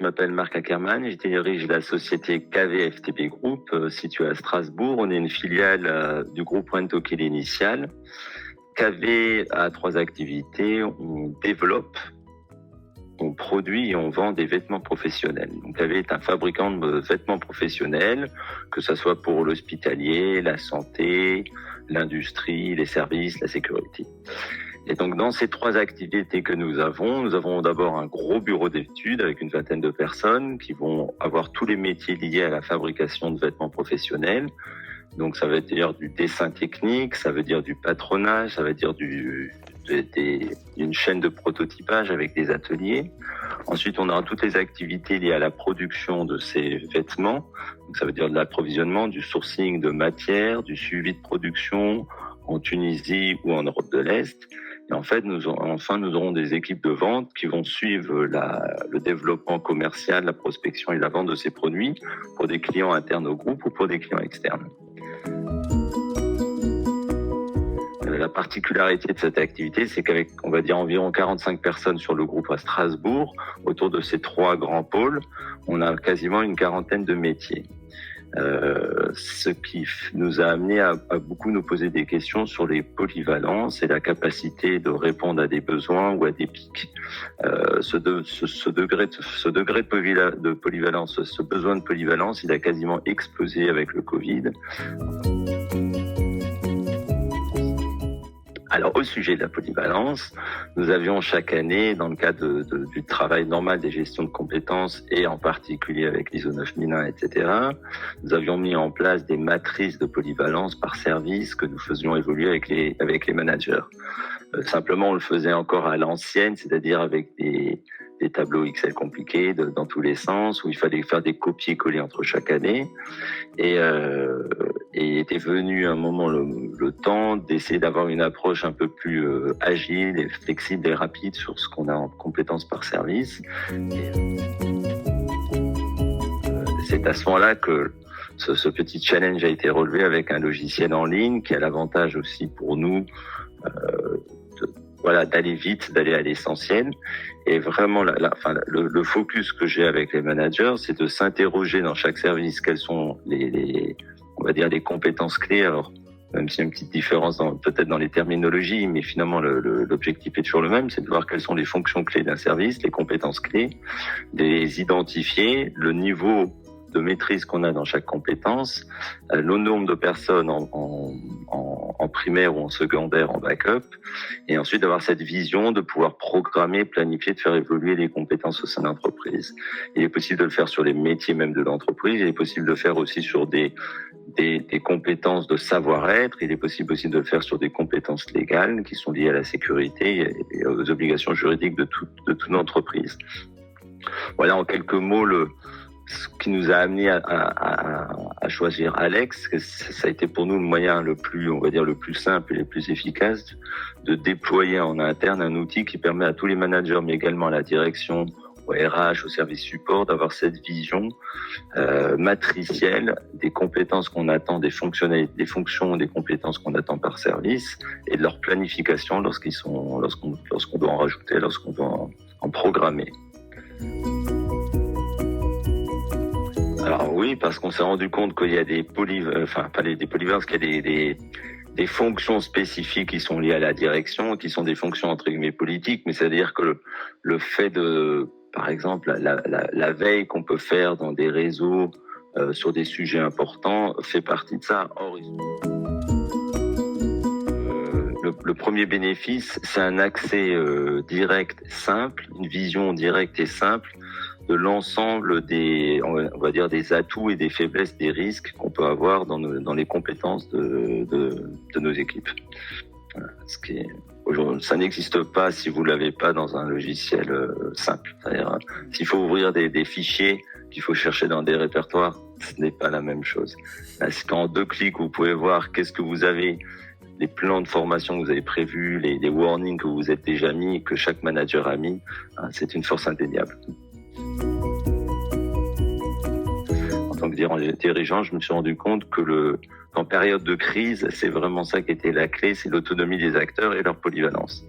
m'appelle Marc Ackermann, je dirige la société KVFTB Group, située à Strasbourg. On est une filiale du groupe Wentokil Initial. KV a 3 activités. On développe, on produit et on vend des vêtements professionnels. Donc KV est un fabricant de vêtements professionnels, que ce soit pour l'hospitalier, la santé, l'industrie, les services, la sécurité. Et donc, dans ces 3 activités que nous avons d'abord un gros bureau d'études avec une vingtaine de personnes qui vont avoir tous les métiers liés à la fabrication de vêtements professionnels. Donc, ça veut dire du dessin technique, ça veut dire du patronage, ça veut dire une chaîne de prototypage avec des ateliers. Ensuite, on aura toutes les activités liées à la production de ces vêtements. Donc, ça veut dire de l'approvisionnement, du sourcing de matières, du suivi de production en Tunisie ou en Europe de l'Est. Et en fait, nous aurons des équipes de vente qui vont suivre le développement commercial, la prospection et la vente de ces produits pour des clients internes au groupe ou pour des clients externes. La particularité de cette activité, c'est qu'avec, on va dire, environ 45 personnes sur le groupe à Strasbourg, autour de ces 3 grands pôles, on a quasiment une quarantaine de métiers. Ce qui nous a amené à beaucoup nous poser des questions sur les polyvalences et la capacité de répondre à des besoins ou à des pics. Ce degré de polyvalence, ce besoin de polyvalence, il a quasiment explosé avec le Covid. Alors, au sujet de la polyvalence, nous avions chaque année, dans le cadre du travail normal des gestions de compétences et en particulier avec l'ISO 9001, etc., nous avions mis en place des matrices de polyvalence par service que nous faisions évoluer avec les managers. Simplement, on le faisait encore à l'ancienne, c'est-à-dire avec des tableaux Excel compliqués dans tous les sens, où il fallait faire des copier-coller entre chaque année. Et était venu un moment le temps d'essayer d'avoir une approche un peu plus agile et flexible et rapide sur ce qu'on a en compétences par service. C'est à ce moment-là que ce petit challenge a été relevé avec un logiciel en ligne qui a l'avantage aussi pour nous d'aller vite, d'aller à l'essentiel. Et vraiment, le focus que j'ai avec les managers, c'est de s'interroger dans chaque service quelles sont les compétences clés. Alors, même s'il y a une petite différence peut-être dans les terminologies, mais finalement, l'objectif est toujours le même, c'est de voir quelles sont les fonctions clés d'un service, les compétences clés, de les identifier, le niveau de maîtrise qu'on a dans chaque compétence, le nombre de personnes en primaire ou en secondaire en backup, et ensuite d'avoir cette vision de pouvoir programmer, planifier, de faire évoluer les compétences au sein de l'entreprise. Il est possible de le faire sur les métiers même de l'entreprise, il est possible de le faire aussi sur des compétences de savoir-être, il est possible aussi de le faire sur des compétences légales qui sont liées à la sécurité et aux obligations juridiques de toute entreprise. Voilà en quelques mots ce qui nous a amené à choisir Alex. Ça a été pour nous le moyen le plus simple et le plus efficace de déployer en interne un outil qui permet à tous les managers, mais également à la direction, au RH, au service support, d'avoir cette vision matricielle des compétences qu'on attend, des fonctions, des compétences qu'on attend par service, et de leur planification lorsqu'on doit en rajouter, lorsqu'on doit en programmer. Alors oui, parce qu'on s'est rendu compte qu'il y a des polyvalences, qu'il y a des fonctions spécifiques qui sont liées à la direction, qui sont des fonctions entre guillemets politiques, mais c'est-à-dire que le fait de, par exemple, la veille qu'on peut faire dans des réseaux sur des sujets importants fait partie de ça. Or, le premier bénéfice, c'est un accès direct, simple, une vision directe et simple de l'ensemble des atouts et des faiblesses, des risques qu'on peut avoir dans les compétences de nos équipes. Voilà, aujourd'hui, ça n'existe pas si vous l'avez pas dans un logiciel simple. C'est-à-dire, s'il faut ouvrir des fichiers qu'il faut chercher dans des répertoires, ce n'est pas la même chose. Là, c'est qu'en 2 clics, vous pouvez voir qu'est-ce que vous avez, les plans de formation que vous avez prévus, les warnings que vous êtes déjà mis, que chaque manager a mis. C'est une force indéniable. En tant que dirigeant, je me suis rendu compte que qu'en période de crise, c'est vraiment ça qui était la clé, c'est l'autonomie des acteurs et leur polyvalence.